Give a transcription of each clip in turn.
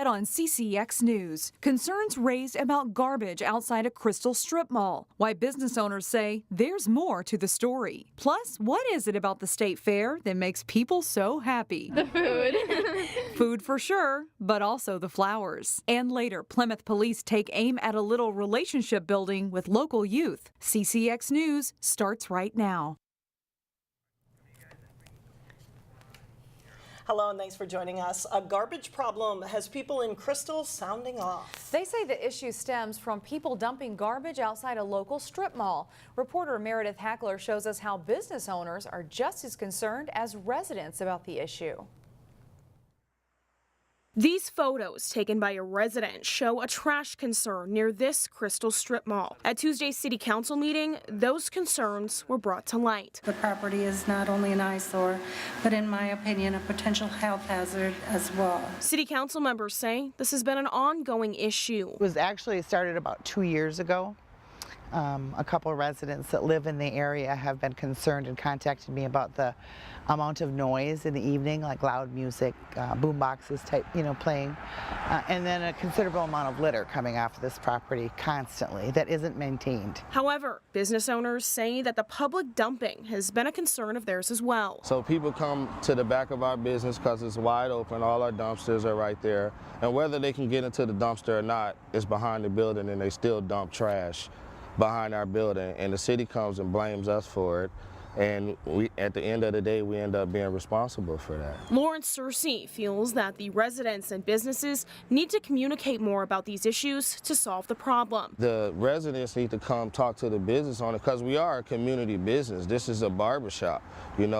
On CCX News, concerns raised about garbage outside a Crystal strip mall. Why business owners say there's more to the story. Plus, what is it about the state fair that makes people so happy? The food. Food for sure, but also the flowers. And later, Plymouth police take aim at a little relationship building with local youth. CCX News starts right now. Hello and thanks for joining us. A garbage problem has people in Crystal sounding off. They say the issue stems from people dumping garbage outside a local strip mall. Reporter Meredith Hackler shows us how business owners are just as concerned as residents about the issue. These photos taken by a resident show a trash concern near this Crystal strip mall. At Tuesday's city council meeting, those concerns were brought to light. The property is not only an eyesore, but in my opinion, a potential health hazard as well. City council members say this has been an ongoing issue. It started about 2 years ago. A couple of residents that live in the area have been concerned and contacted me about the amount of noise in the evening, like loud music, boom boxes type, playing, and then a considerable amount of litter coming off of this property constantly that isn't maintained. However, business owners say that the public dumping has been a concern of theirs as well. So people come to the back of our business because it's wide open, all our dumpsters are right there, and whether they can get into the dumpster or not is behind the building, and they still dump trash behind our building, and the city comes and blames us for it, and at the end of the day we end up being responsible for that. Lawrence Searcy feels that the residents and businesses need to communicate more about these issues to solve the problem. The residents need to come talk to the business owner because we are a community business. This is a barbershop,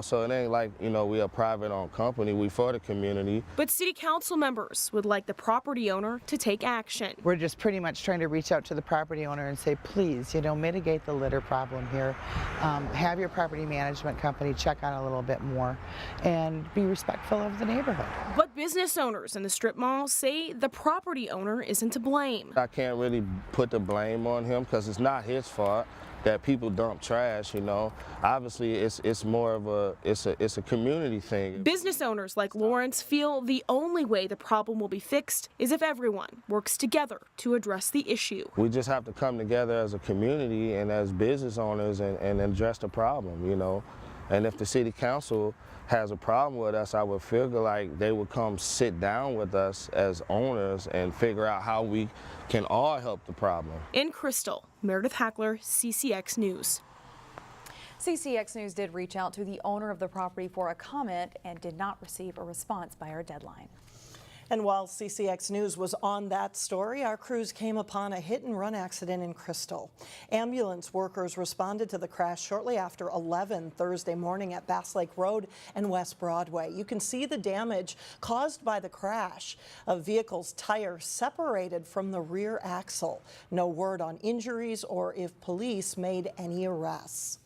so it ain't like, we a private owned company, we for the community. But city council members would like the property owner to take action. We're just pretty much trying to reach out to the property owner and say, please, mitigate the litter problem here. Have your property management company check on a little bit more and be respectful of the neighborhood. But business owners in the strip mall say the property owner isn't to blame. I can't really put the blame on him because it's not his fault that people dump trash, Obviously it's more of it's a community thing. Business owners like Lawrence feel the only way the problem will be fixed is if everyone works together to address the issue. We just have to come together as a community and as business owners and address the problem, And if the city council has a problem with us, I would feel like they would come sit down with us as owners and figure out how we can all help the problem. In Crystal, Meredith Hackler, CCX News. CCX News did reach out to the owner of the property for a comment and did not receive a response by our deadline. And while CCX News was on that story, our crews came upon a hit-and-run accident in Crystal. Ambulance workers responded to the crash shortly after 11 Thursday morning at Bass Lake Road and West Broadway. You can see the damage caused by the crash. A vehicle's tire separated from the rear axle. No word on injuries or if police made any arrests.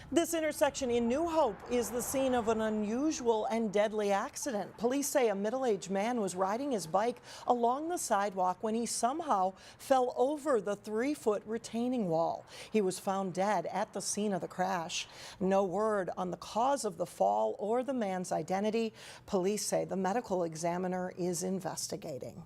This intersection in New Hope is the scene of an unusual and deadly accident. Police say a middle-aged man was riding his bike along the sidewalk when he somehow fell over the 3-foot retaining wall. He was found dead at the scene of the crash. No word on the cause of the fall or the man's identity. Police say the medical examiner is investigating.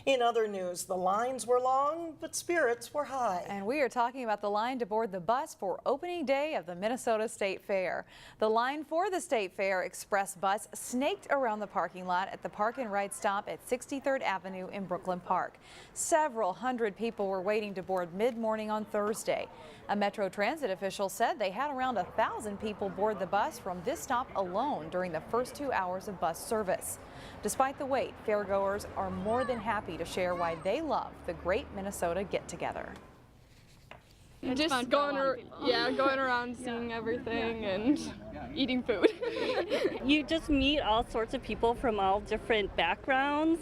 In other news, the lines were long, but spirits were high. And we are talking about the line to board the bus for opening day of the Minnesota State Fair. The line for the State Fair Express bus snaked around the parking lot at the Park and Ride stop at 63rd Avenue in Brooklyn Park. Several hundred people were waiting to board mid-morning on Thursday. A Metro Transit official said they had around 1,000 people board the bus from this stop alone during the first 2 hours of bus service. Despite the wait, fairgoers are more than happy to share why they love the Great Minnesota Get-Together. Just going around seeing everything and eating food. You just meet all sorts of people from all different backgrounds,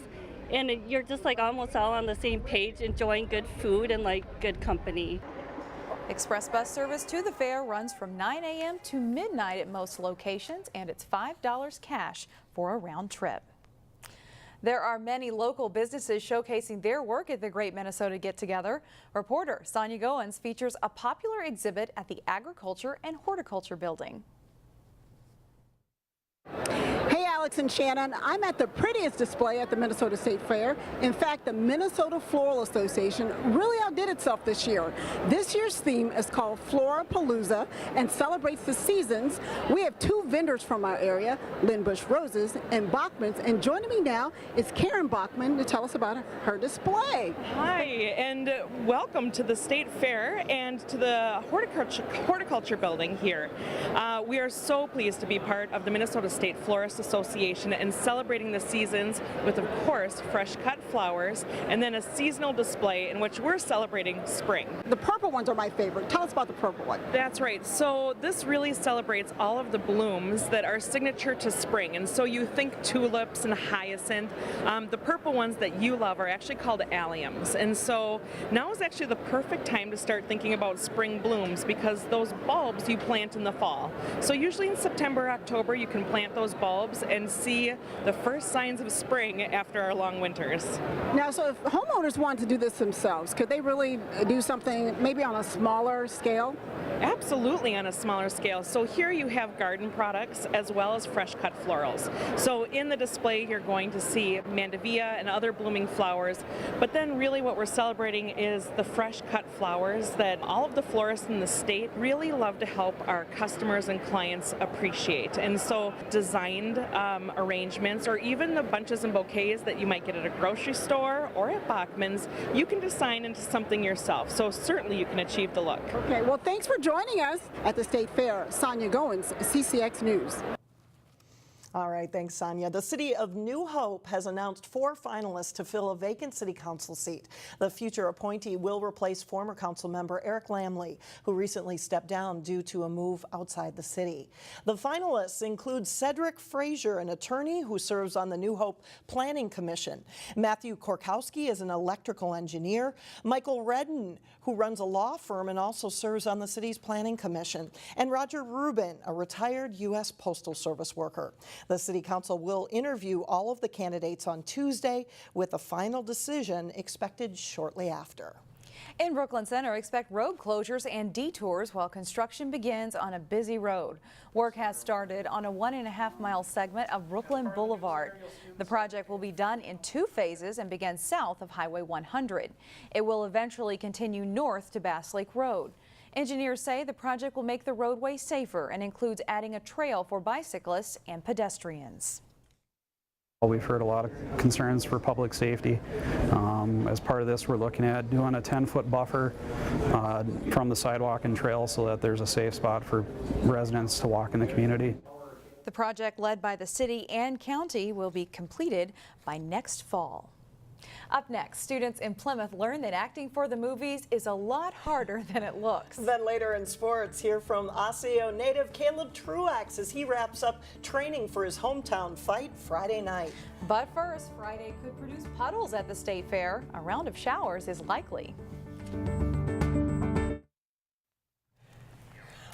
and you're just like almost all on the same page, enjoying good food and like good company. Express bus service to the fair runs from 9 a.m. to midnight at most locations, and it's $5 cash for a round trip. There are many local businesses showcasing their work at the Great Minnesota Get-Together. Reporter Sonia Goins features a popular exhibit at the Agriculture and Horticulture Building. Hey Alex, Alex and Shannon. I'm at the prettiest display at the Minnesota State Fair. In fact, the Minnesota Floral Association really outdid itself this year. This year's theme is called Florapalooza and celebrates the seasons. We have two vendors from our area, Lynn Bush Roses and Bachman's, and joining me now is Karen Bachman to tell us about her display. Hi, and welcome to the State Fair and to the Horticulture Building here. We are so pleased to be part of the Minnesota State Florist Association and celebrating the seasons with, of course, fresh cut flowers and then a seasonal display in which we're celebrating spring. The purple ones are my favorite. Tell us about the purple one. That's right. So this really celebrates all of the blooms that are signature to spring. And so you think tulips and hyacinth. The purple ones that you love are actually called alliums. And so now is actually the perfect time to start thinking about spring blooms because those bulbs you plant in the fall. So usually in September, October, you can plant those bulbs and see the first signs of spring after our long winters. Now, so if homeowners want to do this themselves, could they really do something maybe on a smaller scale? Absolutely on a smaller scale. So here you have garden products as well as fresh cut florals. So in the display you're going to see mandevilla and other blooming flowers, but then really what we're celebrating is the fresh cut flowers that all of the florists in the state really love to help our customers and clients appreciate. And so designed arrangements or even the bunches and bouquets that you might get at a grocery store or at Bachman's, you can design into something yourself. So certainly you can achieve the look. Okay, well thanks for joining us at the State Fair. Sonia Goins, CCX News. All right, thanks, Sonia. The city of New Hope has announced 4 finalists to fill a vacant city council seat. The future appointee will replace former council member Eric Lamley, who recently stepped down due to a move outside the city. The finalists include Cedric Frazier, an attorney who serves on the New Hope Planning Commission. Matthew Korkowski is an electrical engineer. Michael Redden, who runs a law firm and also serves on the city's Planning Commission. And Roger Rubin, a retired U.S. Postal Service worker. The City Council will interview all of the candidates on Tuesday with a final decision expected shortly after. In Brooklyn Center, expect road closures and detours while construction begins on a busy road. Work has started on a 1.5-mile segment of Brooklyn Boulevard. The project will be done in 2 phases and begin south of Highway 100. It will eventually continue north to Bass Lake Road. Engineers say the project will make the roadway safer and includes adding a trail for bicyclists and pedestrians. We've heard a lot of concerns for public safety. As part of this, we're looking at doing a 10-foot buffer from the sidewalk and trail so that there's a safe spot for residents to walk in the community. The project, led by the city and county, will be completed by next fall. Up next, students in Plymouth learn that acting for the movies is a lot harder than it looks. Then later in sports, hear from Osseo native Caleb Truax as he wraps up training for his hometown fight Friday night. But first, Friday could produce puddles at the State Fair. A round of showers is likely.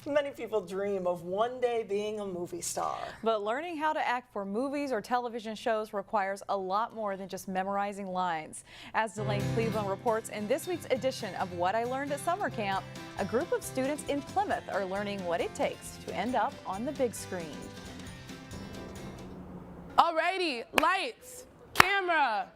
Many people dream of one day being a movie star. But learning how to act for movies or television shows requires a lot more than just memorizing lines. As Delane Cleveland reports in this week's edition of What I Learned at Summer Camp, a group of students in Plymouth are learning what it takes to end up on the big screen. Alrighty, lights, camera.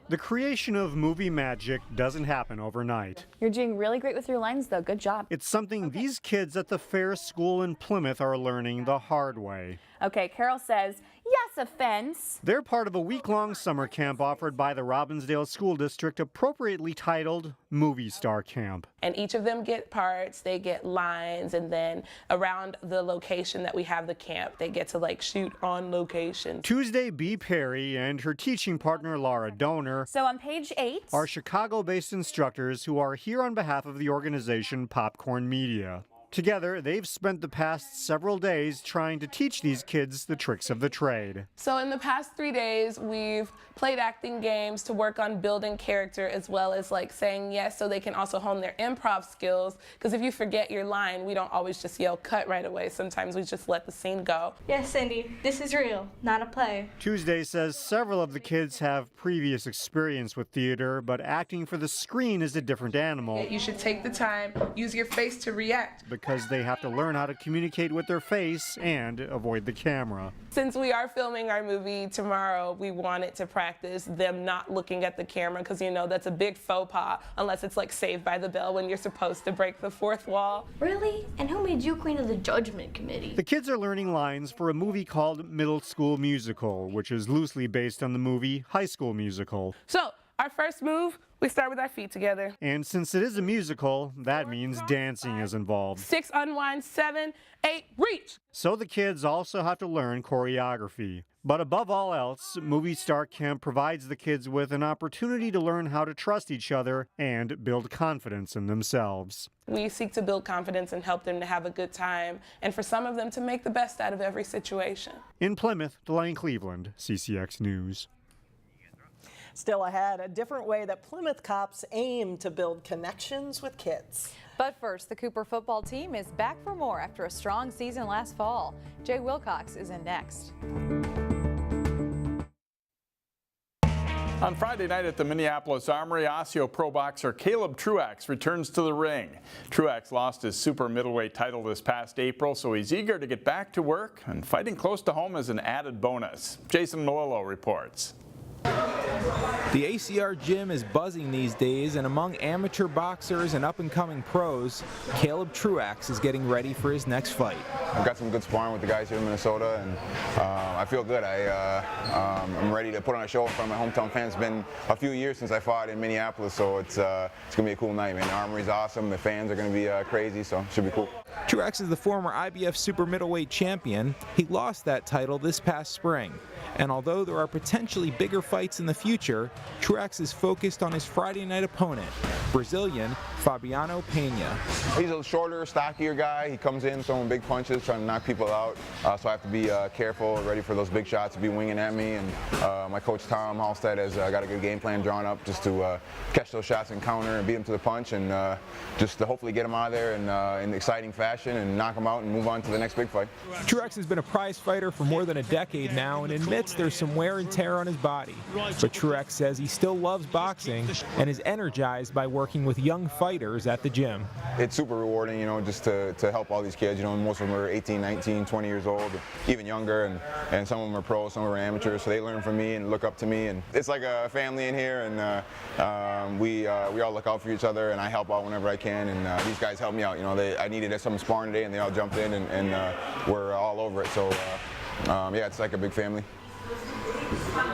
The creation of movie magic doesn't happen overnight. You're doing really great with your lines, though. Good job. It's something these kids at the Fair School in Plymouth are learning the hard way. Okay, Carol says, yes, offense. They're part of a week-long summer camp offered by the Robbinsdale School District, appropriately titled Movie Star Camp. And each of them get parts, they get lines, and then around the location that we have the camp, they get to shoot on location. Tuesday, B. Perry and her teaching partner Laura Donor So on page 8 are Chicago-based instructors who are here on behalf of the organization Popcorn Media. Together, they've spent the past several days trying to teach these kids the tricks of the trade. So in the past 3 days, we've played acting games to work on building character as well as saying yes so they can also hone their improv skills. Because if you forget your line, we don't always just yell cut right away. Sometimes we just let the scene go. Yes, Cindy, this is real, not a play. Tuesday says several of the kids have previous experience with theater, but acting for the screen is a different animal. You should take the time, use your face to react. because they have to learn how to communicate with their face and avoid the camera. Since we are filming our movie tomorrow, we wanted to practice them not looking at the camera because, you know, that's a big faux pas unless it's like Saved by the Bell when you're supposed to break the fourth wall. Really? And who made you queen of the judgment committee? The kids are learning lines for a movie called Middle School Musical, which is loosely based on the movie High School Musical. So, our first move, we start with our feet together. And since it is a musical, that means dancing is involved. 6, unwind, 7, 8, reach! So the kids also have to learn choreography. But above all else, Movie Star Camp provides the kids with an opportunity to learn how to trust each other and build confidence in themselves. We seek to build confidence and help them to have a good time, and for some of them to make the best out of every situation. In Plymouth, Delane Cleveland, CCX News. Still ahead, a different way that Plymouth cops aim to build connections with kids. But first, the Cooper football team is back for more after a strong season last fall. Jay Wilcox is in next. On Friday night at the Minneapolis Armory, Osseo pro boxer Caleb Truax returns to the ring. Truax lost his super middleweight title this past April, so he's eager to get back to work, and fighting close to home is an added bonus. Jason Malillo reports. The ACR gym is buzzing these days, and among amateur boxers and up-and-coming pros, Caleb Truax is getting ready for his next fight. I've got some good sparring with the guys here in Minnesota, and I feel good. I'm ready to put on a show in front of my hometown fans. It's been a few years since I fought in Minneapolis, so it's going to be a cool night, man. The Armory's awesome. The fans are going to be crazy, so it should be cool. Truax is the former IBF super middleweight champion. He lost that title this past spring. And although there are potentially bigger fights in the future, Truax is focused on his Friday night opponent, Brazilian Fabiano Pena. He's a shorter, stockier guy. He comes in throwing big punches, trying to knock people out. So I have to be careful, ready for those big shots to be winging at me. And my coach Tom Halstead has got a good game plan drawn up just to catch those shots and counter and beat him to the punch, and just to hopefully get him out of there in an exciting fashion and knock him out and move on to the next big fight. Truax has been a prize fighter for more than a decade now and admits there's some wear and tear on his body. But Truax says he still loves boxing and is energized by working with young fighters at the gym. It's super rewarding, you know, just to help all these kids. You know, most of them are 18, 19, 20 years old, even younger, and some of them are pros, some are amateurs, so they learn from me and look up to me. And it's like a family in here, and we all look out for each other, and I help out whenever I can, and these guys help me out. You know, I needed some sparring today, and they all jumped in, and we're all over it. So, yeah, it's like a big family.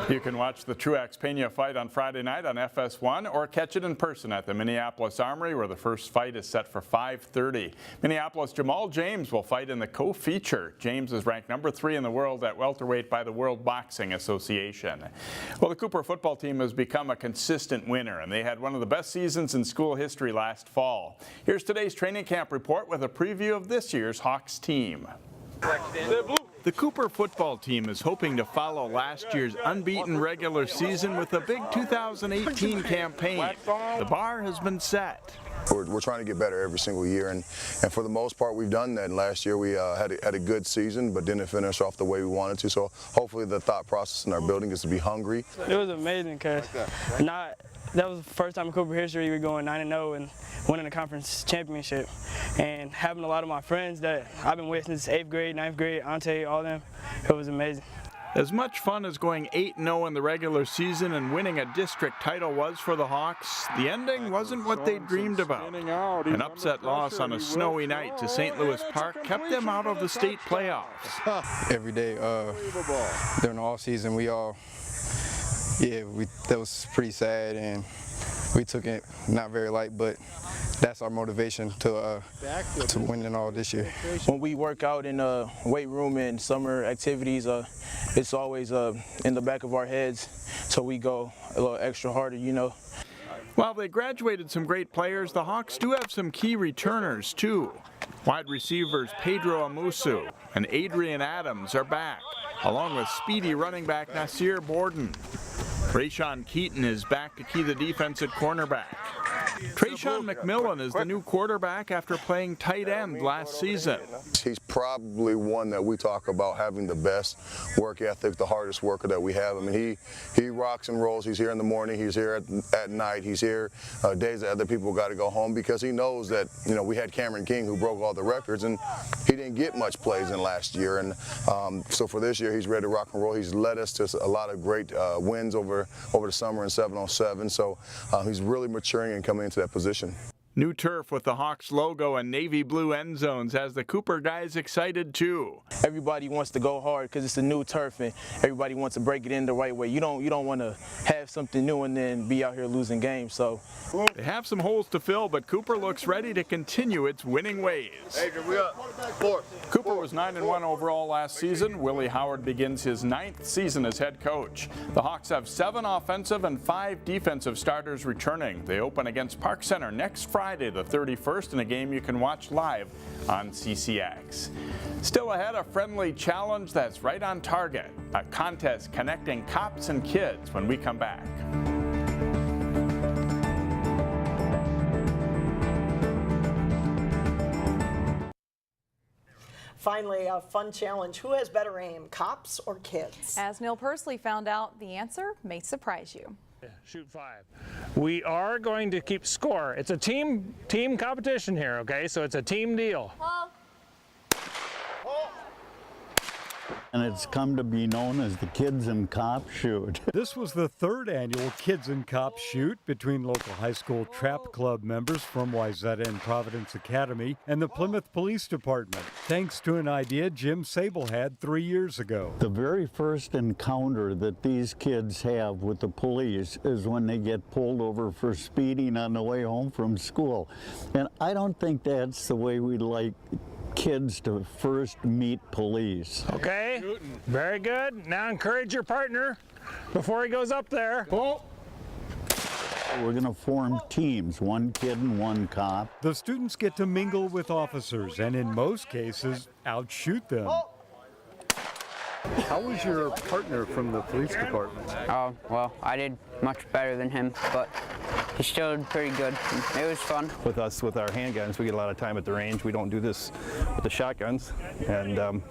You can watch the Truax-Pena fight on Friday night on FS1 or catch it in person at the Minneapolis Armory, where the first fight is set for 5:30. Minneapolis Jamal James will fight in the co-feature. James is ranked number 3 in the world at welterweight by the World Boxing Association. Well, the Cooper football team has become a consistent winner, and they had one of the best seasons in school history last fall. Here's today's training camp report with a preview of this year's Hawks team. The Cooper football team is hoping to follow last year's unbeaten regular season with a big 2018 campaign. The bar has been set. We're trying to get better every single year, and for the most part we've done that. And last year we had a good season, but didn't finish off the way we wanted to. So hopefully the thought process in our building is to be hungry. It was amazing because that was the first time in Cooper history we were going 9-0 and winning a conference championship. And having a lot of my friends that I've been with since 8th grade, 9th grade, Ante, all them, it was amazing. As much fun as going 8-0 in the regular season and winning a district title was for the Hawks, the ending wasn't what they dreamed about. An upset loss on a snowy night to St. Louis Park kept them out of the state playoffs. Every day during the off season, that was pretty sad, and we took it not very light, but that's our motivation to winning all this year. When we work out in the weight room and summer activities, it's always in the back of our heads, so we go a little extra harder, you know. While they graduated some great players, the Hawks do have some key returners too. Wide receivers Pedro Amusu and Adrian Adams are back, along with speedy running back Nasir Borden. Rayshawn Keaton is back to key the defense at cornerback. Trayshawn McMillan is the new quarterback after playing tight end last season. He's probably one that we talk about having the best work ethic, the hardest worker that we have. I mean, he rocks and rolls. He's here in the morning, he's here at night, he's here days that other people got to go home, because he knows that, you know, we had Cameron King who broke all the records, and he didn't get much plays in last year. And so for this year, he's ready to rock and roll. He's led us to a lot of great wins over the summer in 7-on-7. So he's really maturing and coming into that position. New turf with the Hawks logo and navy blue end zones has the Cooper guys excited too. Everybody wants to go hard because it's a new turf, and everybody wants to break it in the right way. You don't want to have something new and then be out here losing games. So they have some holes to fill, but Cooper looks ready to continue its winning ways. Adrian, we up. 4. Cooper was 9-1 overall last season. Willie Howard begins his 9th season as head coach. The Hawks have 7 offensive and 5 defensive starters returning. They open against Park Center next Friday the 31st in a game you can watch live on CCX. Still ahead, a friendly challenge that's right on target. A contest connecting cops and kids when we come back. Finally, a fun challenge. Who has better aim, cops or kids? As Neil Persley found out, the answer may surprise you. Yeah, shoot 5. We are going to keep score. It's a team competition here, okay? So it's a team deal. And it's come to be known as the Kids and Cops Shoot. This was the 3rd annual Kids and Cops Shoot between local high school trap club members from Wayzata and Providence Academy and the Plymouth Police Department, thanks to an idea Jim Sable had 3 years ago. The very first encounter that these kids have with the police is when they get pulled over for speeding on the way home from school. And I don't think that's the way we'd like kids to first meet police. Okay, very good. Now encourage your partner before he goes up there. We're going to form teams, 1 kid and 1 cop. The students get to mingle with officers and in most cases outshoot them. How was your partner from the police department? Oh, well, I did much better than him, but he still did pretty good. It was fun. With us, with our handguns, we get a lot of time at the range. We don't do this with the shotguns. And,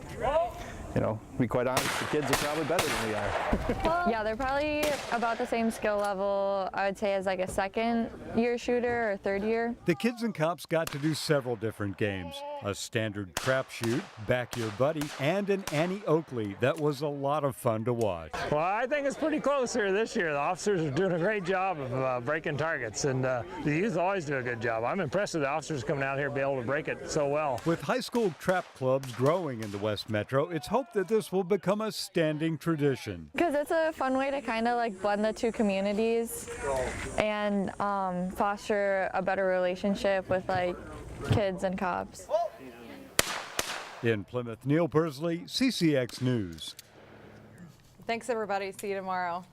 you know, to be quite honest, the kids are probably better than we are. Yeah, they're probably about the same skill level, I would say, as like a 2nd-year shooter or 3rd year. The kids and cops got to do several different games. A standard trap shoot, Back Your Buddy, and an Annie Oakley that was a lot of fun to watch. Well, I think it's pretty close here this year. The officers are doing a great job of breaking targets, and the youth always do a good job. I'm impressed with the officers coming out here and be able to break it so well. With high school trap clubs growing in the West Metro, it's hoped that this will become a standing tradition. Because it's a fun way to kind of like blend the 2 communities and foster a better relationship with like kids and cops. In Plymouth, Neil Persley, CCX News. Thanks, everybody. See you tomorrow.